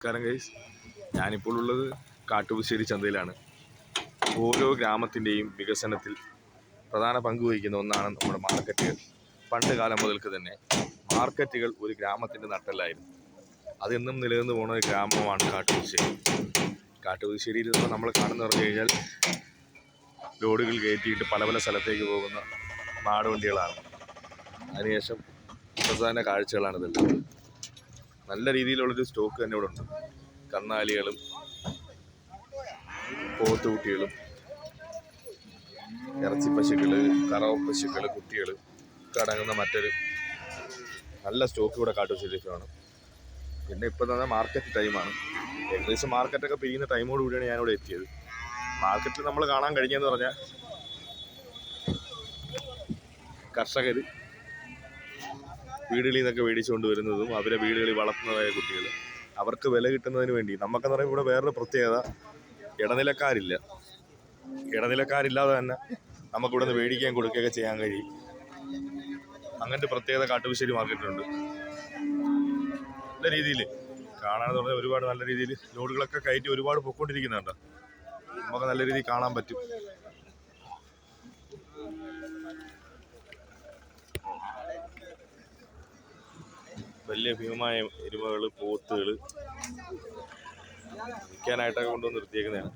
നമസ്കാരം ഗൈസ്, ഞാനിപ്പോൾ ഉള്ളത് കാട്ടുപുശ്ശേരി ചന്തയിലാണ്. ഓരോ ഗ്രാമത്തിൻ്റെയും വികസനത്തിൽ പ്രധാന പങ്ക് വഹിക്കുന്ന ഒന്നാണ് നമ്മുടെ മാർക്കറ്റ്. പണ്ട് കാലം മുതൽക്ക് തന്നെ മാർക്കറ്റുകൾ ഒരു ഗ്രാമത്തിൻ്റെ നട്ടെല്ലായിരുന്നു. അതെന്നും നിലനിന്ന് പോകുന്ന ഒരു ഗ്രാമമാണ് കാട്ടുപുശ്ശേരി. കാട്ടുപുശ്ശേരിയിൽ നിന്ന് നമ്മൾ കാണുന്ന പറഞ്ഞു കഴിഞ്ഞാൽ ലോഡുകൾ കയറ്റിയിട്ട് പല പല സ്ഥലത്തേക്ക് പോകുന്ന നാടുവണ്ടികളാണ്. അതിനുശേഷം പ്രധാന കാഴ്ചകളാണിതെല്ലാം. നല്ല രീതിയിലുള്ളൊരു സ്റ്റോക്ക് തന്നെ ഇവിടെ ഉണ്ട്. കന്നാലികളും പോത്തുകുട്ടികളും ഇറച്ചി പശുക്കൾ, കറവ പശുക്കൾ, കുട്ടികൾ ഒക്കെ അടങ്ങുന്ന മറ്റൊരു നല്ല സ്റ്റോക്ക് ഇവിടെ കാട്ടുപുശ്ശേരിയിലാണ്. പിന്നെ ഇപ്പം തന്നെ മാർക്കറ്റ് ടൈമാണ്. ഏകദേശം മാർക്കറ്റൊക്കെ പിരിയുന്ന ടൈമോട് കൂടിയാണ് ഞാനിവിടെ എത്തിയത്. മാർക്കറ്റിൽ നമ്മൾ കാണാൻ കഴിഞ്ഞതെന്ന് പറഞ്ഞാൽ കർഷകർ വീടുകളിൽ നിന്നൊക്കെ മേടിച്ചുകൊണ്ട് വരുന്നതും അവരെ വീടുകളിൽ വളർത്തുന്നതായ കുട്ടികൾ, അവർക്ക് വില കിട്ടുന്നതിന് വേണ്ടി. നമുക്കെന്ന് പറയുമ്പോൾ ഇവിടെ വേറൊരു പ്രത്യേകത, ഇടനിലക്കാരില്ലാതെ തന്നെ നമുക്കിവിടെ നിന്ന് മേടിക്കാൻ കൊടുക്കുകയൊക്കെ ചെയ്യാൻ കഴിയും. അങ്ങനത്തെ പ്രത്യേകത കാട്ടുപുശ്ശേരി മാർക്കറ്റിലുണ്ട്. നല്ല രീതിയിൽ കാണാനെന്ന് പറഞ്ഞാൽ ഒരുപാട് നല്ല രീതിയിൽ ലോഡുകളൊക്കെ കയറ്റി ഒരുപാട് പൊയ്ക്കൊണ്ടിരിക്കുന്നുണ്ട്. നമുക്ക് നല്ല രീതിയിൽ കാണാൻ പറ്റും. വലിയ ഭീമമായ എരുമകൾ, പോത്തുകൾ വിൽക്കാനായിട്ടൊക്കെ കൊണ്ടുവന്ന് നിർത്തിയേക്കുന്നതാണ്.